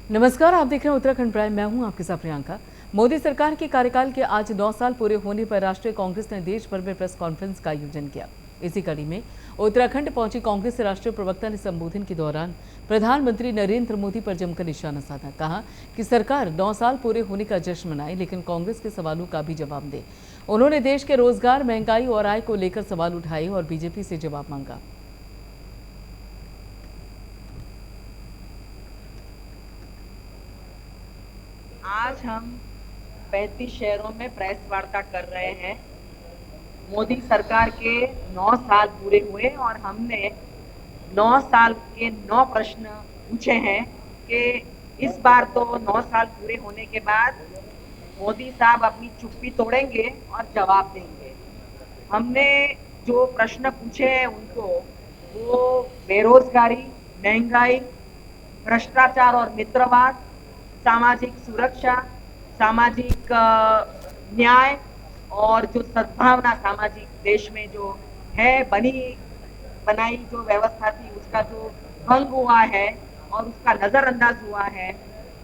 नमस्कार, आप देख रहे हैं उत्तराखंड प्राइम। मैं हूं आपके साथ प्रियंका। मोदी सरकार के कार्यकाल के आज 9 साल पूरे होने पर राष्ट्रीय कांग्रेस ने देश भर में प्रेस कॉन्फ्रेंस का आयोजन किया। इसी कड़ी में उत्तराखंड पहुंची कांग्रेस के राष्ट्रीय प्रवक्ता ने संबोधन के दौरान प्रधानमंत्री नरेंद्र मोदी पर जमकर निशाना साधा। कहा कि सरकार 9 साल पूरे होने का जश्न मनाए, लेकिन कांग्रेस के सवालों का भी जवाब दे। उन्होंने देश के रोजगार, महंगाई और आय को लेकर सवाल उठाए और बीजेपी से जवाब मांगा। आज हम 35 शहरों में प्रेस वार्ता कर रहे हैं। मोदी सरकार के 9 साल पूरे हुए और हमने 9 साल के 9 प्रश्न पूछे हैं कि इस बार तो 9 साल पूरे होने के बाद मोदी साहब अपनी चुप्पी तोड़ेंगे और जवाब देंगे। हमने जो प्रश्न पूछे हैं उनको, वो बेरोजगारी, महंगाई, भ्रष्टाचार और मित्रवाद, सामाजिक सुरक्षा, सामाजिक न्याय और जो सद्भावना सामाजिक देश में जो है बनाई जो व्यवस्था थी उसका जो भंग हुआ है और उसका नजरअंदाज हुआ है,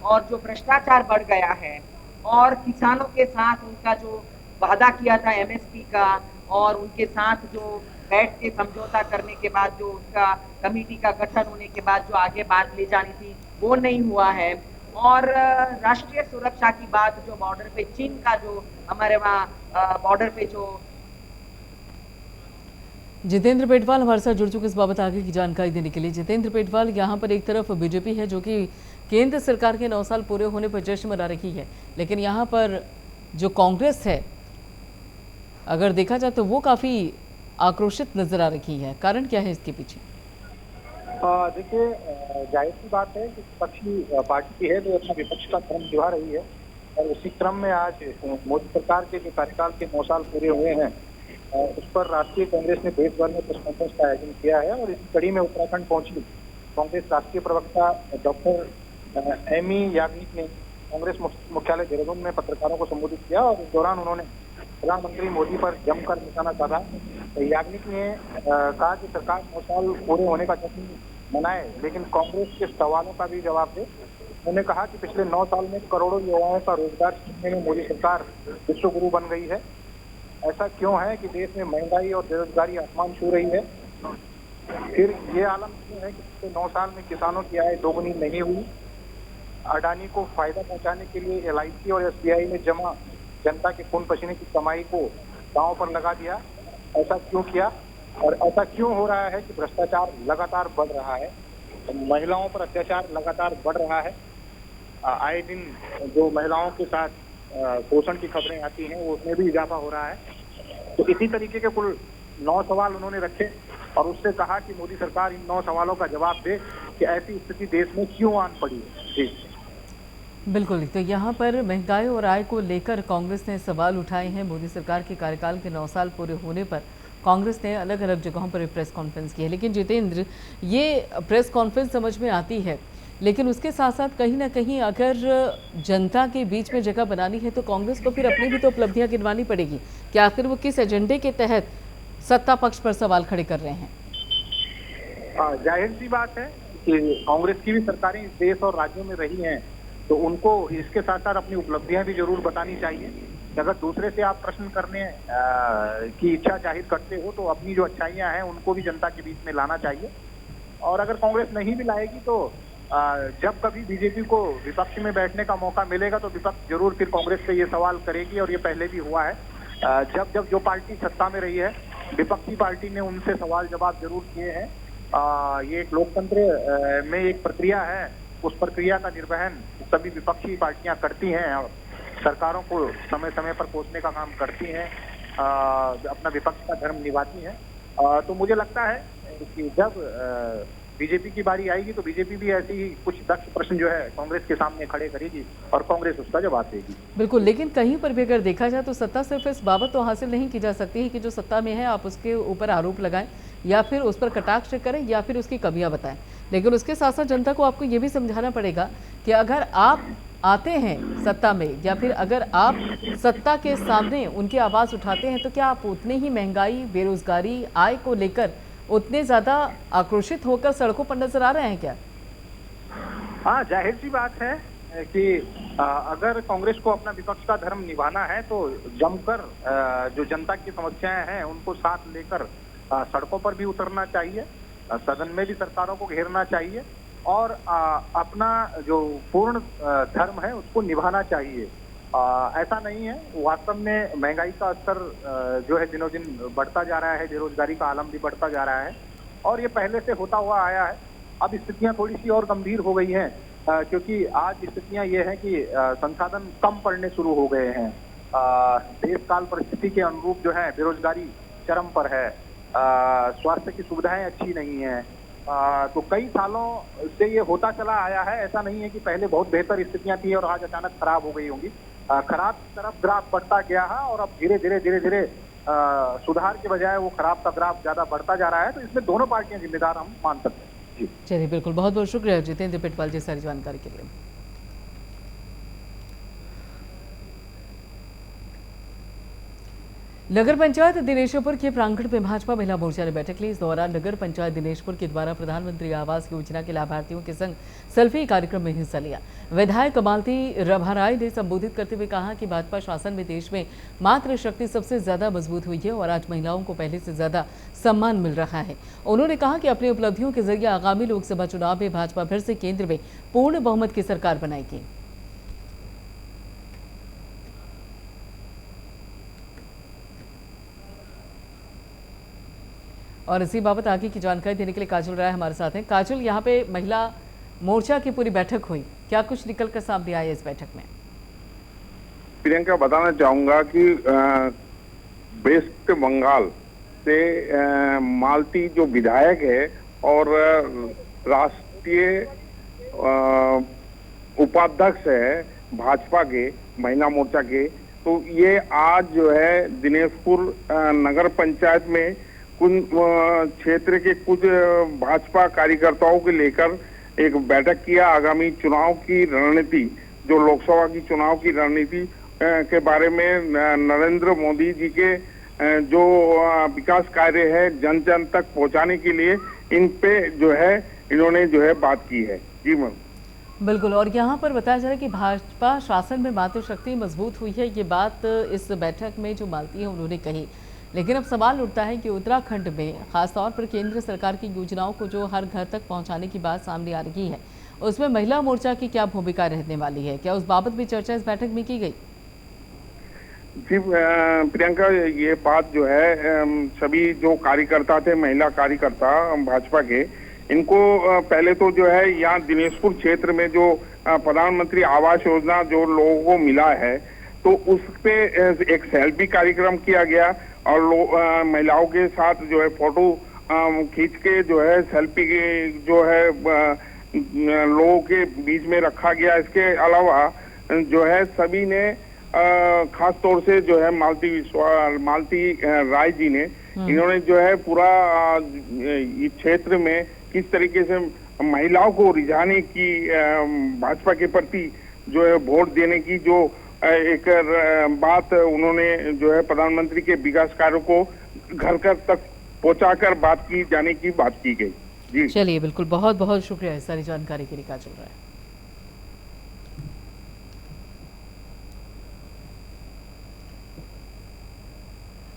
और जो भ्रष्टाचार बढ़ गया है, और किसानों के साथ उनका जो वादा किया था एमएसपी का, और उनके साथ जो बैठ के समझौता करने के बाद जो उसका कमेटी का गठन होने के बाद जो आगे बात ले जानी थी वो नहीं हुआ है, और राष्ट्रीय सुरक्षा की बात जो बॉर्डर पे चीन का जो हमारे वहाँ बॉर्डर पे जो जितेंद्र पेटवाल हमारे साथ जुड़ चुके इस बाबत आगे की जानकारी देने के लिए। जितेंद्र पेटवाल, यहाँ पर एक तरफ बीजेपी है जो कि केंद्र सरकार के 9 साल पूरे होने पर जश्न मना रही है, लेकिन यहाँ पर जो कांग्रेस है अगर देखा जाए तो वो काफी आक्रोशित नजर आ रही है। कारण क्या है इसके पीछे? देखिए, जाहिर सी बात है कि विपक्षी पार्टी है जो अपना विपक्ष का क्रम निभा रही है, और उसी क्रम में आज मोदी सरकार के जो कार्यकाल के 9 साल पूरे हुए हैं उस पर राष्ट्रीय कांग्रेस ने देश भर में प्रेस कॉन्फ्रेंस का आयोजन किया है। और इस कड़ी में उत्तराखंड पहुंची कांग्रेस राष्ट्रीय प्रवक्ता डॉक्टर एमी याग्निक ने कांग्रेस मुख्यालय देहरादून में पत्रकारों को संबोधित किया, और इस दौरान उन्होंने प्रधानमंत्री मोदी पर जमकर निशाना साधा। याग्निक ने कहा कि सरकार 9 साल पूरे होने का जश्न मनाए, लेकिन कांग्रेस के सवालों का भी जवाब दे। उन्होंने कहा कि पिछले 9 साल में करोड़ों युवाओं का रोजगार छीनने में मोदी सरकार विश्व गुरु बन गई है। ऐसा क्यों है कि देश में महंगाई और बेरोजगारी आसमान छू रही है? फिर ये आलम क्यों है कि पिछले 9 साल में किसानों की आय दोगुनी नहीं हुई? अडानी को फायदा पहुंचाने के लिए एलआईसी और एसबीआई में जमा जनता के खून पसीने की कमाई को दांव पर लगा दिया। ऐसा क्यों किया? और ऐसा क्यों हो रहा है कि भ्रष्टाचार लगातार बढ़ रहा है, महिलाओं पर अत्याचार लगातार बढ़ रहा है, आए दिन जो महिलाओं के साथ शोषण की खबरें आती हैं वो उसमें भी इजाफा हो रहा है। तो इसी तरीके के कुल 9 सवाल उन्होंने रखे और उससे कहा कि मोदी सरकार इन 9 सवालों का जवाब दे कि ऐसी स्थिति देश में क्यों आन पड़ी है। जी बिल्कुल, तो यहाँ पर महंगाई और आय को लेकर कांग्रेस ने सवाल उठाए हैं। मोदी सरकार के कार्यकाल के 9 साल पूरे होने पर कांग्रेस ने अलग अलग जगहों पर प्रेस कॉन्फ्रेंस की है। लेकिन जितेंद्र, ये प्रेस कॉन्फ्रेंस समझ में आती है, लेकिन उसके साथ साथ कहीं ना कहीं अगर जनता के बीच में जगह बनानी है तो कांग्रेस को फिर अपनी भी तो उपलब्धियां गिनवानी पड़ेगी कि आखिर वो किस एजेंडे के तहत सत्ता पक्ष पर सवाल खड़े कर रहे हैं। जाहिर सी बात है कि कांग्रेस की भी सरकारें इस देश और राज्यों में रही हैं, तो उनको इसके साथ साथ अपनी उपलब्धियां भी जरूर बतानी चाहिए। अगर दूसरे से आप प्रश्न करने की इच्छा जाहिर करते हो तो अपनी जो अच्छाइयां हैं उनको भी जनता के बीच में लाना चाहिए। और अगर कांग्रेस नहीं भी लाएगी तो जब कभी बीजेपी को विपक्ष में बैठने का मौका मिलेगा तो विपक्ष जरूर फिर कांग्रेस से ये सवाल करेगी, और ये पहले भी हुआ है। जब जो पार्टी सत्ता में रही है विपक्षी पार्टी ने उनसे सवाल जवाब जरूर किए हैं। ये एक लोकतंत्र में एक प्रक्रिया है, उस प्रक्रिया का निर्वहन सभी विपक्षी पार्टियां करती हैं और सरकारों को समय समय पर कोसने का काम करती हैं, अपना विपक्ष का धर्म निभाती हैं। तो मुझे लगता है कि जब बीजेपी की बारी आएगी तो बीजेपी भी ऐसे ही कुछ दक्ष प्रश्न जो है कांग्रेस के सामने खड़े करेगी और कांग्रेस उसका जवाब देगी। बिल्कुल, लेकिन कहीं पर भी अगर देखा जाए तो सत्ता सिर्फ इस बाबत तो हासिल नहीं की जा सकती है कि जो सत्ता में है आप उसके ऊपर आरोप लगाएं या फिर उस पर कटाक्ष करें या फिर उसकी कमियां बताएं, लेकिन उसके साथ साथ जनता को आपको ये भी समझाना पड़ेगा कि अगर आप आते हैं सत्ता में या फिर अगर आप सत्ता के सामने उनकी आवाज़ उठाते हैं तो क्या आप उतने ही महंगाई, बेरोजगारी, आय को लेकर उतने ज़्यादा आक्रोशित होकर सड़कों पर नजर आ रहे हैं क्या? हाँ, जाहिर सी बात है कि अगर कांग्रेस को अपना विपक्ष का धर्म निभाना है तो जमकर जो जनता की समस्याएं हैं उनको साथ लेकर सड़कों पर भी उतरना चाहिए, सदन में भी सरकारों को घेरना चाहिए और अपना जो पूर्ण धर्म है उसको निभाना चाहिए। ऐसा नहीं है, वास्तव में महंगाई का स्तर जो है दिनों दिन बढ़ता जा रहा है, बेरोजगारी का आलम भी बढ़ता जा रहा है और ये पहले से होता हुआ आया है। अब स्थितियां थोड़ी सी और गंभीर हो गई हैं क्योंकि आज स्थितियां ये हैं कि संसाधन कम पड़ने शुरू हो गए हैं। देश काल परिस्थिति के अनुरूप जो है बेरोजगारी चरम पर है, स्वास्थ्य की सुविधाएं अच्छी नहीं है। तो कई सालों से ये होता चला आया है, ऐसा नहीं है कि पहले बहुत बेहतर स्थितियां थी और आज अचानक खराब हो गई होंगी। खराब की तरफ ग्राफ बढ़ता गया है और अब धीरे धीरे सुधार के बजाय वो खराब का ग्राफ ज्यादा बढ़ता जा रहा है। तो इसमें दोनों पार्टियां जिम्मेदार हम मान सकते हैं। चलिए, बिल्कुल, बहुत बहुत शुक्रिया जितेंद्र पिटवाल जी सारी जानकारी के लिए। नगर पंचायत दिनेशपुर के प्रांगण में भाजपा महिला मोर्चा ने बैठक ली। इस दौरान नगर पंचायत दिनेशपुर के द्वारा प्रधानमंत्री आवास योजना के लाभार्थियों के संग सेल्फी कार्यक्रम में हिस्सा लिया। विधायक मालती रभाराय ने संबोधित करते हुए कहा कि भाजपा शासन में देश में मातृ शक्ति सबसे ज्यादा मजबूत हुई है और आज महिलाओं को पहले से ज्यादा सम्मान मिल रहा है। उन्होंने कहा कि अपनी उपलब्धियों के जरिए आगामी लोकसभा चुनाव में भाजपा फिर से केंद्र में पूर्ण बहुमत की सरकार बनाएगी। और इसी बाबत आगे की जानकारी देने के लिए काजल राय हमारे साथ हैं। काजल, यहाँ पे महिला मोर्चा की पूरी बैठक हुई, क्या कुछ निकल कर सामने आया इस बैठक में? प्रियंका, बताना चाहूंगा कि वेस्ट बंगाल से मालती जो विधायक है और राष्ट्रीय उपाध्यक्ष है भाजपा के महिला मोर्चा के, तो ये आज जो है दिनेशपुर नगर पंचायत में कुछ क्षेत्र के कुछ भाजपा कार्यकर्ताओं के लेकर एक बैठक किया। आगामी चुनाव की रणनीति, जो लोकसभा की चुनाव की रणनीति के बारे में नरेंद्र मोदी जी के जो विकास कार्य है जन जन तक पहुंचाने के लिए इन पे जो है इन्होंने जो है बात की है। जी मैम, बिल्कुल। और यहाँ पर बताया जा रहा है कि भाजपा शासन में मातृशक्ति मजबूत हुई है, ये बात इस बैठक में जो मालती है उन्होंने कही। लेकिन अब सवाल उठता है कि उत्तराखंड में खासतौर पर केंद्र सरकार की योजनाओं को जो हर घर तक पहुंचाने की बात सामने आ रही है, उसमें महिला मोर्चा की क्या भूमिका रहने वाली है? क्या उस बाबत भी चर्चा इस बैठक में की गई? जी प्रियंका, ये बात जो है सभी जो कार्यकर्ता थे, महिला कार्यकर्ता भाजपा के, इनको पहले तो जो है यहाँ दिनेशपुर क्षेत्र में जो प्रधानमंत्री आवास योजना जो लोगों को मिला है, तो उस पे एक सेल्फी कार्यक्रम किया गया और महिलाओं के साथ जो है फोटो खींच के जो है सेल्फी के जो है लोगों के बीच में रखा गया। इसके अलावा जो है सभी ने खास तौर से जो है मालती राय जी ने, इन्होंने जो है पूरा इस क्षेत्र में किस तरीके से महिलाओं को रिझाने की, भाजपा के प्रति जो है वोट देने की जो एक बात उन्होंने जो है प्रधानमंत्री के विकास कार्यों को घर घर तक पहुंचाकर बात की जाने की बात की गई। जी चलिए, बिल्कुल, बहुत बहुत शुक्रिया इस सारी जानकारी के लिए काजल राय।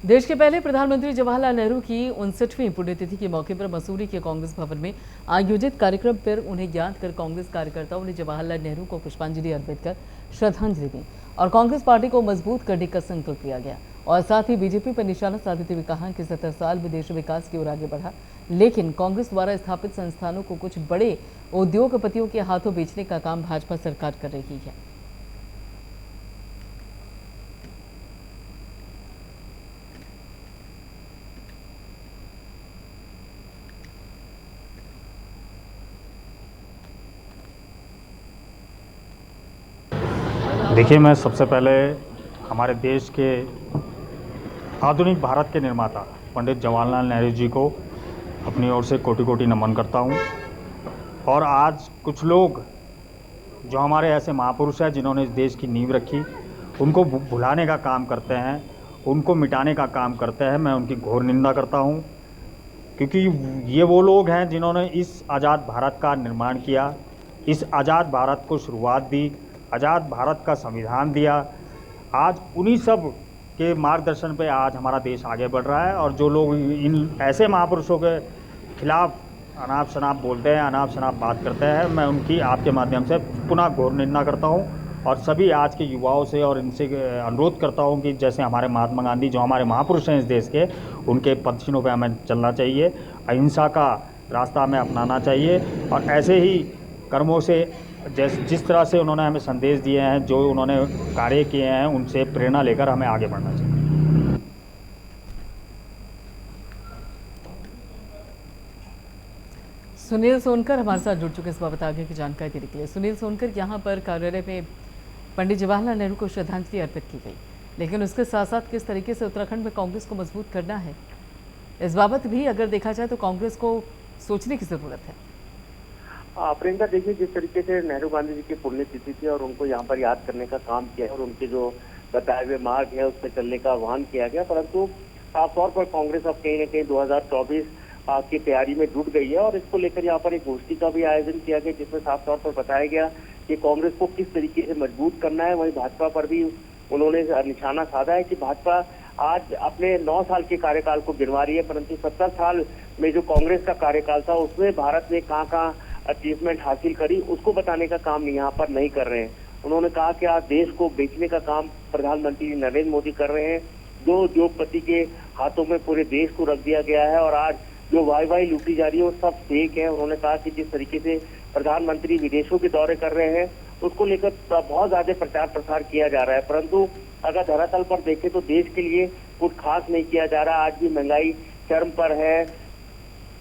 देश के पहले प्रधानमंत्री जवाहरलाल नेहरू की 59वीं पुण्यतिथि के मौके पर मसूरी के कांग्रेस भवन में आयोजित कार्यक्रम पर उन्हें याद कर कांग्रेस कार्यकर्ताओं ने जवाहरलाल नेहरू को पुष्पांजलि अर्पित कर श्रद्धांजलि दी और कांग्रेस पार्टी को मजबूत करने का संकल्प लिया गया। और साथ ही बीजेपी पर निशाना साधते हुए कहा कि 70 साल में देश विकास की ओर आगे बढ़ा, लेकिन कांग्रेस द्वारा स्थापित संस्थानों को कुछ बड़े उद्योगपतियों के हाथों बेचने का काम भाजपा सरकार कर रही है। देखिए, मैं सबसे पहले हमारे देश के आधुनिक भारत के निर्माता पंडित जवाहरलाल नेहरू जी को अपनी ओर से कोटि कोटि नमन करता हूं। और आज कुछ लोग जो हमारे ऐसे महापुरुष हैं जिन्होंने इस देश की नींव रखी, उनको भुलाने का काम करते हैं, उनको मिटाने का काम करते हैं। मैं उनकी घोर निंदा करता हूं, क्योंकि ये वो लोग हैं जिन्होंने इस आज़ाद भारत का निर्माण किया, इस आज़ाद भारत को शुरुआत दी, आज़ाद भारत का संविधान दिया। आज उन्हीं सब के मार्गदर्शन पे आज हमारा देश आगे बढ़ रहा है। और जो लोग इन ऐसे महापुरुषों के खिलाफ अनाप शनाप बोलते हैं, अनाप शनाप बात करते हैं, मैं उनकी आपके माध्यम से पुनः घोर निंदा करता हूँ। और सभी आज के युवाओं से और इनसे अनुरोध करता हूँ कि जैसे हमारे महात्मा गांधी जो हमारे महापुरुष हैं इस देश के, उनके पदचिन्हों पे हमें चलना चाहिए, अहिंसा का रास्ता हमें अपनाना चाहिए और ऐसे ही कर्मों से जिस तरह से उन्होंने हमें संदेश दिए हैं, जो उन्होंने कार्य किए हैं, उनसे प्रेरणा लेकर हमें आगे बढ़ना चाहिए। सुनील सोनकर हमारे साथ जुड़ चुके इस बाबत आगे की जानकारी देने के लिए। सुनील सोनकर, यहाँ पर कार्यालय में पंडित जवाहरलाल नेहरू को श्रद्धांजलि अर्पित की गई, लेकिन उसके साथ साथ किस तरीके से उत्तराखंड में कांग्रेस को मजबूत करना है, इस बाबत भी अगर देखा जाए तो कांग्रेस को सोचने की जरूरत है। प्रियंका, देखिए जिस तरीके से नेहरू गांधी जी की पुण्यतिथि थी और उनको यहाँ पर याद करने का काम किया और उनके जो बताए हुए मार्ग है उस पर चलने का आह्वान किया गया, परंतु साफ तौर पर कांग्रेस अब कहीं न कहीं 2024 की तैयारी में जुट गई है और इसको लेकर यहाँ पर एक गोष्ठी का भी आयोजन किया गया, जिसमें साफ तौर पर बताया गया कि कांग्रेस को किस तरीके से मजबूत करना है। वहीं भाजपा पर भी उन्होंने निशाना साधा है कि भाजपा आज अपने 9 साल के कार्यकाल को गिनवा रही है, परंतु 70 साल में जो कांग्रेस का कार्यकाल था उसमें भारत ने कहाँ अचीवमेंट हासिल करी उसको बताने का काम यहाँ पर नहीं कर रहे हैं। उन्होंने कहा कि आज देश को बेचने का काम प्रधानमंत्री नरेंद्र मोदी कर रहे हैं, जो उद्योगपति के हाथों में पूरे देश को रख दिया गया है और आज जो वाई लूटी जा रही है वो सब फेक है। उन्होंने कहा कि जिस तरीके से प्रधानमंत्री विदेशों के दौरे कर रहे हैं उसको लेकर बहुत ज्यादा प्रचार प्रसार किया जा रहा है, परंतु अगर धरातल पर देखें तो देश के लिए कुछ खास नहीं किया जा रहा। आज भी महंगाई चरम पर है।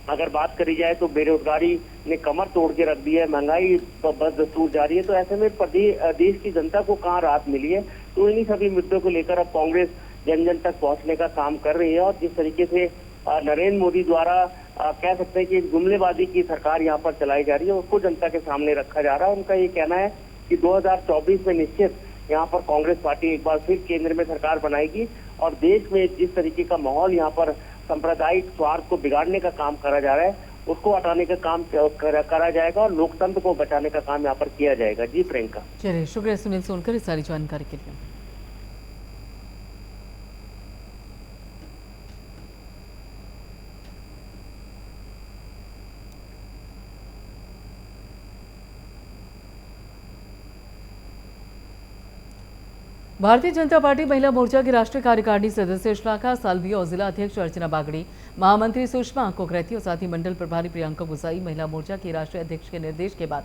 अगर बात करी जाए तो बेरोजगारी ने कमर तोड़ के रख दी है, महंगाई बस दस्तूर जारी है। तो ऐसे में देश की जनता को कहाँ राहत मिली है। तो इन्हीं सभी मुद्दों को लेकर अब कांग्रेस जन जन तक पहुंचने का काम कर रही है और जिस तरीके से नरेंद्र मोदी द्वारा कह सकते हैं कि जुमलेबाजी की सरकार यहाँ पर चलाई जा रही है उसको जनता के सामने रखा जा रहा है। उनका ये कहना है कि 2024 में निश्चित यहाँ पर कांग्रेस पार्टी एक बार फिर केंद्र में सरकार बनाएगी और देश में जिस तरीके का माहौल यहाँ पर सांप्रदायिक स्वार्थ को बिगाड़ने का काम करा जा रहा है उसको हटाने का काम करा जाएगा और लोकतंत्र को बचाने का काम यहाँ पर किया जाएगा। जी प्रियंका। चलिए, शुक्रिया सुनील सोनकर इस सारी जानकारी के लिए। भारतीय जनता पार्टी महिला मोर्चा की राष्ट्रीय कार्यकारिणी सदस्य श्लाघा साल्वी और जिला अध्यक्ष अर्चना बागड़ी, महामंत्री सुषमा कोकरेती और साथी मंडल प्रभारी प्रियंका गुसाई महिला मोर्चा की राष्ट्रीय अध्यक्ष के निर्देश के बाद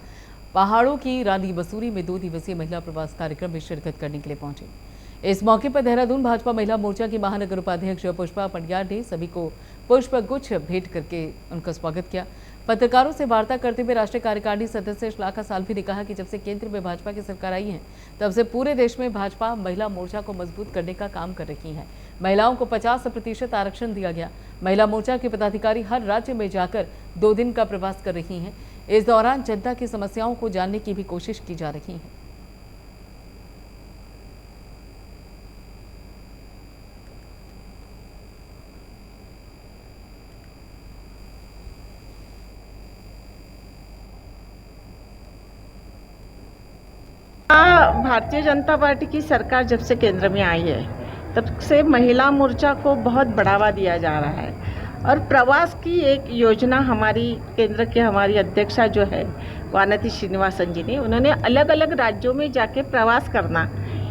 पहाड़ों की रानी बसूरी में 2 दिवसीय महिला प्रवास कार्यक्रम में शिरकत करने के लिए पहुंचे। इस मौके पर देहरादून भाजपा महिला मोर्चा की महानगर उपाध्यक्ष पुष्पा पंड्याल ने सभी को पुष्प गुच्छ भेंट करके उनका स्वागत किया। पत्रकारों से वार्ता करते हुए राष्ट्रीय कार्यकारिणी सदस्य श्लाघा साल्वी ने कहा कि जब से केंद्र में भाजपा की सरकार आई है तब से पूरे देश में भाजपा महिला मोर्चा को मजबूत करने का काम कर रही है। महिलाओं को 50% आरक्षण दिया गया। महिला मोर्चा के पदाधिकारी हर राज्य में जाकर 2 दिन का प्रवास कर रही हैं। इस दौरान जनता की समस्याओं को जानने की भी कोशिश की जा रही है। भारतीय जनता पार्टी की सरकार जब से केंद्र में आई है तब से महिला मोर्चा को बहुत बढ़ावा दिया जा रहा है और प्रवास की एक योजना हमारी केंद्र के हमारी अध्यक्षा जो है वानती श्रीनिवासन जी ने, उन्होंने अलग अलग राज्यों में जाके प्रवास करना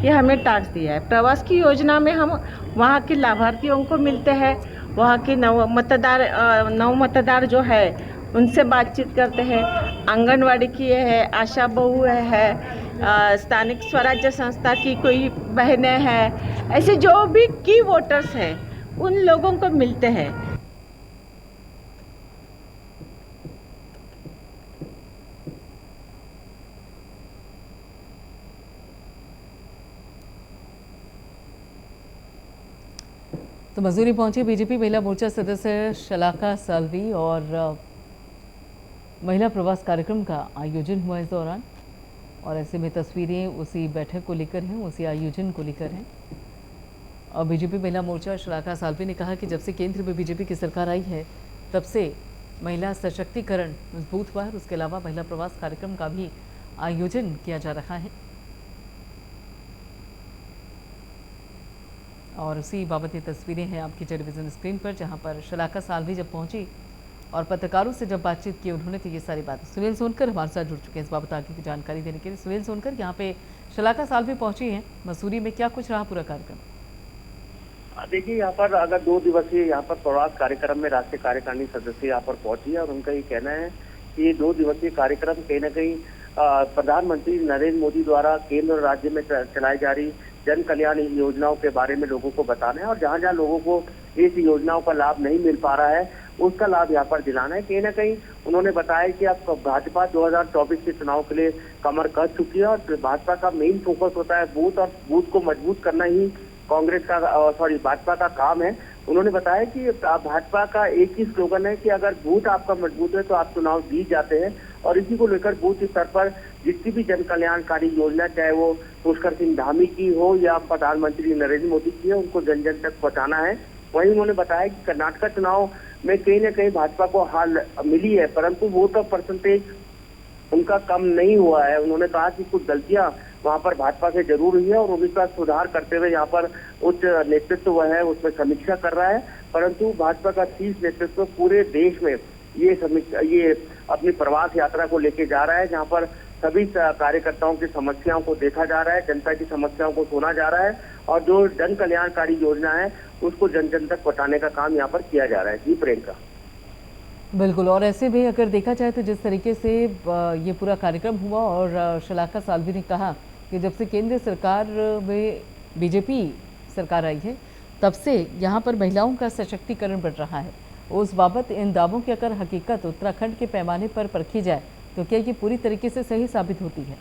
ये हमें टास्क दिया है। प्रवास की योजना में हम वहाँ के लाभार्थियों को मिलते हैं, वहाँ के नव मतदार जो है उनसे बातचीत करते हैं। आंगनवाड़ी की है, आशा बहू है, स्थानिक स्वराज्य संस्था की कोई बहनें हैं, ऐसे जो भी की वोटर्स हैं उन लोगों को मिलते हैं। तो मसूरी पहुंची बीजेपी महिला मोर्चा सदस्य श्लाघा साल्वी और महिला प्रवास कार्यक्रम का आयोजन हुआ इस दौरान और ऐसे में तस्वीरें उसी बैठक को लेकर हैं, उसी आयोजन को लेकर हैं। और बीजेपी महिला मोर्चा श्लाघा साल्वी ने कहा कि जब से केंद्र में बीजेपी की सरकार आई है तब से महिला सशक्तिकरण मजबूत हुआ है। उसके अलावा महिला प्रवास कार्यक्रम का भी आयोजन किया जा रहा है और उसी बाबत ये तस्वीरें हैं आपकी टेलीविजन स्क्रीन पर, जहां पर शलाका साल्वी जब पहुंची और पत्रकारों से जब बातचीत की उन्होंने तो ये सारी बातें। सुनील सोनकर हमारे साथ जुड़ चुके हैं इस बाबत आगे की जानकारी देने के लिए। सुनील सोनकर, यहाँ पे शलाका साल्वी पहुंची हैं मसूरी में, क्या कुछ रहा पूरा कार्यक्रम? देखिए, यहाँ पर अगर 2 दिवसीय यहाँ पर प्रवास कार्यक्रम में राष्ट्रीय कार्यकारिणी सदस्य यहाँ पर पहुंची है और उनका ये कहना है कि ये 2 दिवसीय कार्यक्रम कहीं न कहीं प्रधानमंत्री नरेंद्र मोदी द्वारा केंद्र और राज्य में चलाई जा रही जन कल्याण योजनाओं के बारे में लोगों को बताना है और जहाँ जहाँ लोगों को इस योजनाओं का लाभ नहीं मिल पा रहा है उसका लाभ यहाँ पर दिलाना है। कहीं न कहीं उन्होंने बताया कि अब भाजपा 2024 के चुनाव के लिए कमर कस चुकी है और भाजपा का मेन फोकस होता है बूथ, और बूथ को मजबूत करना ही कांग्रेस का भाजपा का काम है। उन्होंने बताया कि भाजपा का एक ही स्लोगन है कि अगर बूथ आपका मजबूत है तो आप चुनाव जीत जाते हैं और इसी को लेकर बूथ स्तर पर जितनी भी जन कल्याणकारी योजना, चाहे वो पुष्कर सिंह धामी की हो या प्रधानमंत्री नरेंद्र मोदी की है, उनको जन जन तक पहुंचाना है। वहीं उन्होंने बताया कि कर्नाटक चुनाव में कहीं न कहीं भाजपा को हार मिली है, परंतु वोट परसेंटेज उनका कम नहीं हुआ है। उन्होंने कहा कि कुछ गलतियां वहां पर भाजपा से जरूर हुई है और उनका सुधार करते हुए यहाँ पर उच्च नेतृत्व है उसमें समीक्षा कर रहा है, परंतु भाजपा का शीर्ष नेतृत्व पूरे देश में ये अपनी प्रवास यात्रा को लेके जा रहा है, जहाँ पर सभी कार्यकर्ताओं की समस्याओं को देखा जा रहा है, जनता की समस्याओं को सुना जा रहा है और जो जन कल्याणकारी योजना है उसको जन जन तक पहुंचाने का काम यहाँ पर किया जा रहा है। जी प्रियंका। बिल्कुल, और ऐसे भी अगर देखा जाए तो जिस तरीके से ये पूरा कार्यक्रम हुआ और शलाका साल्वी ने कहा कि जब से केंद्र सरकार में बीजेपी सरकार आई है तब से यहाँ पर महिलाओं का सशक्तिकरण बढ़ रहा है। उस बाबत इन दावों की अगर हकीकत उत्तराखंड के पैमाने पर परखी जाए तो क्या ये पूरी तरीके से सही साबित होती है?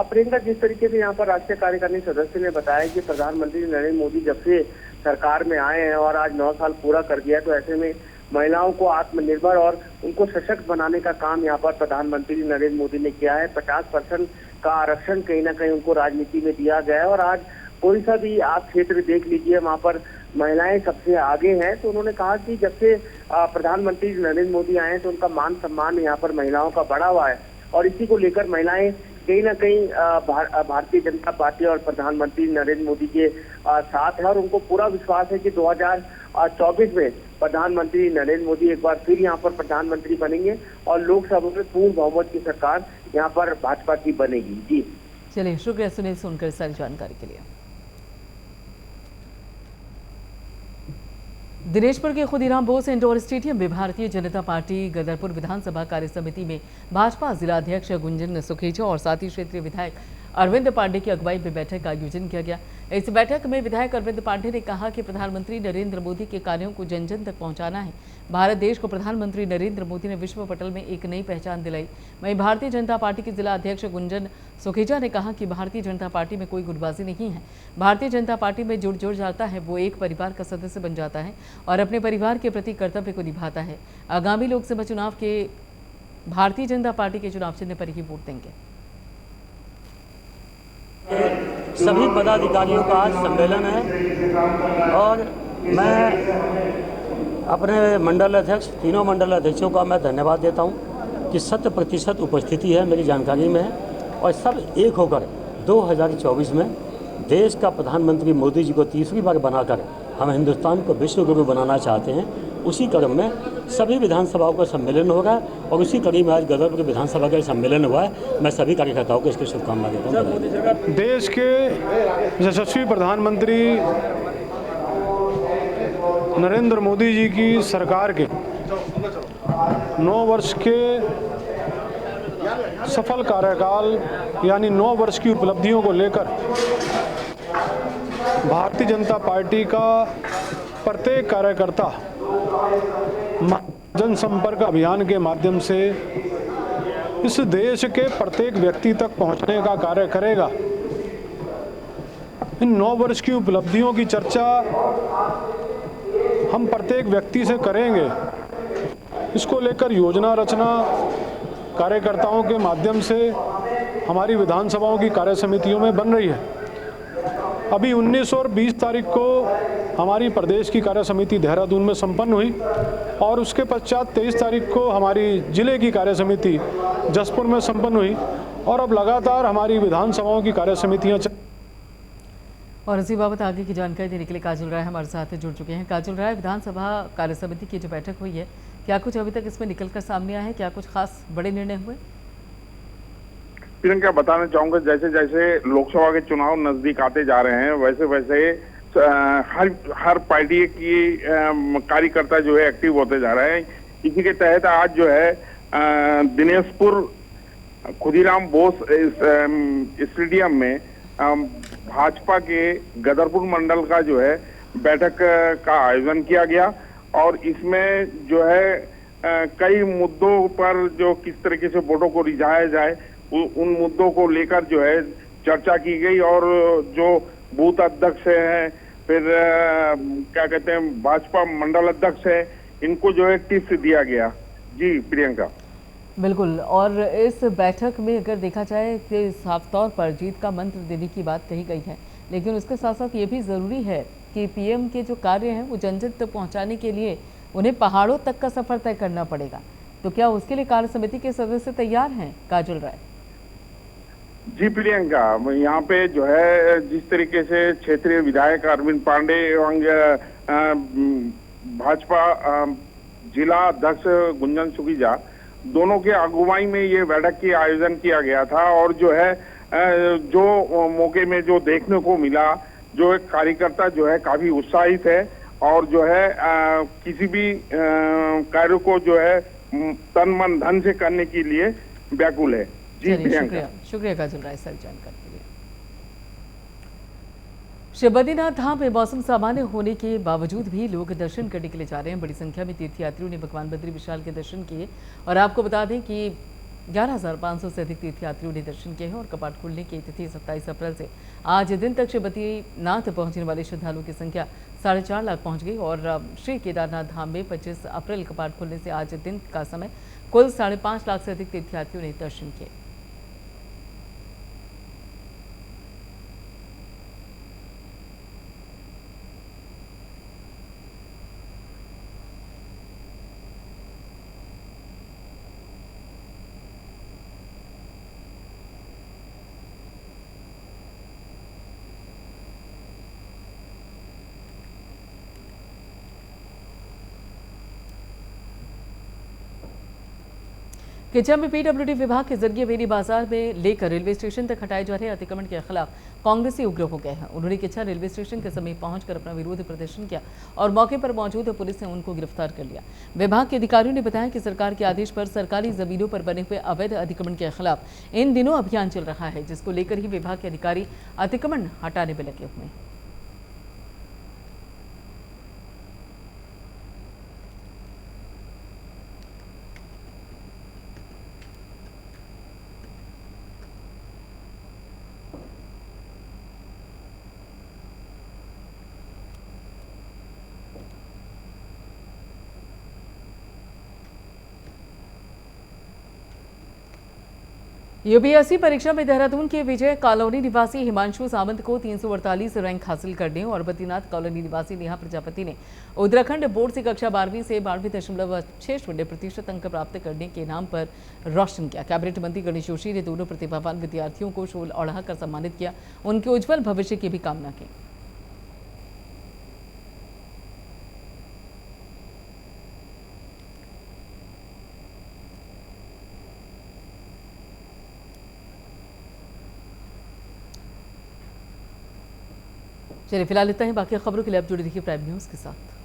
प्रियंका, जिस तरीके से यहाँ पर राष्ट्रीय कार्यकारिणी सदस्य ने बताया कि प्रधानमंत्री नरेंद्र मोदी जब से सरकार में आए हैं और आज 9 साल पूरा कर दिया, तो ऐसे में महिलाओं को आत्मनिर्भर और उनको सशक्त बनाने का काम यहाँ पर प्रधानमंत्री नरेंद्र मोदी ने किया है। 50% का आरक्षण कहीं ना कहीं उनको राजनीति में दिया गया है और आज कोई सा भी आप क्षेत्र देख लीजिए वहाँ पर महिलाएं सबसे आगे हैं। तो उन्होंने कहा कि जब से प्रधानमंत्री नरेंद्र मोदी आए तो उनका मान सम्मान यहाँ पर महिलाओं का बढ़ा हुआ है और इसी को लेकर महिलाएं कहीं ना कहीं भारतीय जनता पार्टी और प्रधानमंत्री नरेंद्र मोदी के साथ है और उनको पूरा विश्वास है कि 2024 में प्रधानमंत्री नरेंद्र मोदी एक बार फिर यहाँ पर प्रधानमंत्री बनेंगे और लोकसभा में पूर्ण बहुमत की सरकार यहाँ पर भाजपा की बनेगी। जी चलिए, शुक्रिया सुनील सोनकर सारी जानकारी के लिए। दिनेशपुर के खुदीराम बोस इंडोर स्टेडियम में भारतीय जनता पार्टी गदरपुर विधानसभा कार्य समिति में भाजपा जिलाध्यक्ष गुंजन सुखेजा और साथ ही क्षेत्रीय विधायक अरविंद पांडे की अगुवाई में बैठक का आयोजन किया गया। इस बैठक में विधायक अरविंद पांडे ने कहा कि प्रधानमंत्री नरेंद्र मोदी के कार्यों को जन जन तक पहुंचाना है। भारत देश को प्रधानमंत्री नरेंद्र मोदी ने विश्व पटल में एक नई पहचान दिलाई। वहीं भारतीय जनता पार्टी के जिला अध्यक्ष गुंजन सुखेजा ने कहा कि भारतीय जनता पार्टी में कोई गुटबाजी नहीं है। भारतीय जनता पार्टी में जुड़ जाता है वो एक परिवार का सदस्य बन जाता है और अपने परिवार के प्रति कर्तव्य को निभाता है। आगामी लोकसभा चुनाव के भारतीय जनता पार्टी के चुनाव चिन्ह पर ही वोट देंगे। सभी पदाधिकारियों का आज सम्मेलन है और मैं अपने मंडल अध्यक्ष, तीनों मंडल अध्यक्षों का मैं धन्यवाद देता हूं कि 100% उपस्थिति है मेरी जानकारी में है और सब एक होकर 2024 में देश का प्रधानमंत्री मोदी जी को तीसरी बार बनाकर हम हिंदुस्तान को विश्व गुरु बनाना चाहते हैं। उसी क्रम में सभी विधानसभाओं का सम्मेलन होगा और उसी कड़ी में आज गदरपुर विधानसभा का सम्मेलन हुआ है। मैं सभी कार्यकर्ताओं को इसकी शुभकामना देता हूँ। देश के यशस्वी प्रधानमंत्री नरेंद्र मोदी जी की सरकार के 9 वर्ष के सफल कार्यकाल यानी 9 वर्ष की उपलब्धियों को लेकर भारतीय जनता पार्टी का प्रत्येक कार्यकर्ता जनसंपर्क अभियान के माध्यम से इस देश के प्रत्येक व्यक्ति तक पहुंचने का कार्य करेगा। इन 9 वर्ष की उपलब्धियों की चर्चा हम प्रत्येक व्यक्ति से करेंगे। इसको लेकर योजना रचना कार्यकर्ताओं के माध्यम से हमारी विधानसभाओं की कार्य समितियों में बन रही है। अभी 19 और 20 तारीख को हमारी प्रदेश की कार्य समिति देहरादून में संपन्न हुई और उसके पश्चात 23 तारीख को हमारी जिले की कार्य समिति जसपुर में संपन्न हुई और अब लगातार हमारी विधानसभाओं की कार्य समितियाँ और इसी बाबत आगे की जानकारी देने के लिए काजल राय हमारे साथ जुड़ चुके हैं। काजल राय, विधानसभा कार्य समिति की जो बैठक हुई है, क्या कुछ अभी तक इसमें निकलकर सामने आया है? क्या कुछ खास बड़े निर्णय हुए? प्रियंका, बताना चाहूंगा, जैसे जैसे लोकसभा के चुनाव नजदीक आते जा रहे हैं वैसे वैसे हर पार्टी की कार्यकर्ता जो है एक्टिव होते जा रहे हैं। इसी के तहत आज जो है दिनेशपुर खुदीराम बोस स्टेडियम में भाजपा के गदरपुर मंडल का जो है बैठक का आयोजन किया गया और इसमें जो है कई मुद्दों पर जो किस तरीके से वोटों को रिझाया जाए उन मुद्दों को लेकर जो है चर्चा की गई और जो बूथ अध्यक्ष हैं, फिर क्या कहते हैं भाजपा मंडल अध्यक्ष है, इनको जो है टिप्स दिया गया। जी प्रियंका, बिल्कुल। और इस बैठक में अगर देखा जाए कि साफ तौर पर जीत का मंत्र देने की बात कही गई है, लेकिन उसके साथ साथ ये भी ज़रूरी है कि पीएम के जो कार्य हैं वो जन जन तक पहुँचाने के लिए उन्हें पहाड़ों तक का सफ़र तय करना पड़ेगा। तो क्या उसके लिए कार्य समिति के सदस्य तैयार हैं, काजल राय? जी प्रियंका, यहाँ पे जो है जिस तरीके से क्षेत्रीय विधायक अरविंद पांडे एवं भाजपा जिला अध्यक्ष गुंजन सुखीजा दोनों के अगुवाई में ये बैठक की आयोजन किया गया था और जो है जो मौके में जो देखने को मिला, जो एक कार्यकर्ता जो है काफी उत्साहित है और जो है किसी भी कार्य को जो है तन मन धन से करने के लिए व्याकुल है। जी शुक्रिया काजल राय सर जानकारी के लिए। श्री बद्रीनाथ धाम में मौसम सामान्य होने के बावजूद भी लोग दर्शन करने के लिए जा रहे हैं। बड़ी संख्या में तीर्थयात्रियों ने भगवान बद्री विशाल के दर्शन किए और आपको बता दें कि 11,500 से अधिक तीर्थयात्रियों ने दर्शन किए हैं और कपाट खुलने की तिथि 27 अप्रैल से आज दिन तक श्री बद्रीनाथ पहुंचने वाले श्रद्धालुओं की संख्या 4.5 लाख पहुंच गई और श्री केदारनाथ धाम में 25 अप्रैल कपाट खुलने से आज दिन का समय कुल 5.5 लाख से अधिक तीर्थयात्रियों ने दर्शन किए। किचा में पीडब्ल्यूडी विभाग के जरिए बेनी बाजार में लेकर रेलवे स्टेशन तक हटाए जा रहे अतिक्रमण के खिलाफ कांग्रेसी उग्र हो गए हैं। उन्होंने किचा रेलवे स्टेशन के समीप पहुंचकर अपना विरोध प्रदर्शन किया और मौके पर मौजूद पुलिस ने उनको गिरफ्तार कर लिया। विभाग के अधिकारियों ने बताया कि सरकार के आदेश पर सरकारी जमीनों पर बने हुए अवैध अतिक्रमण के खिलाफ इन दिनों अभियान चल रहा है, जिसको लेकर ही विभाग के अधिकारी अतिक्रमण हटाने में लगे हुए हैं। यूपीएससी परीक्षा में देहरादून के विजय कॉलोनी निवासी हिमांशु सावंत को 348 रैंक हासिल करने और बद्रीनाथ कॉलोनी निवासी नेहा प्रजापति ने उत्तराखंड बोर्ड से कक्षा 12वीं से 92.60% अंक प्राप्त करने के नाम पर रोशन किया। कैबिनेट मंत्री गणेश जोशी ने दोनों प्रतिभावान विद्यार्थियों को शॉल ओढ़ाकर सम्मानित किया, उनके उज्जवल भविष्य की भी कामना की। चलिए फिलहाल इतना ही, बाकी खबरों के लिए आप जुड़े रहिए प्राइम न्यूज़ के साथ।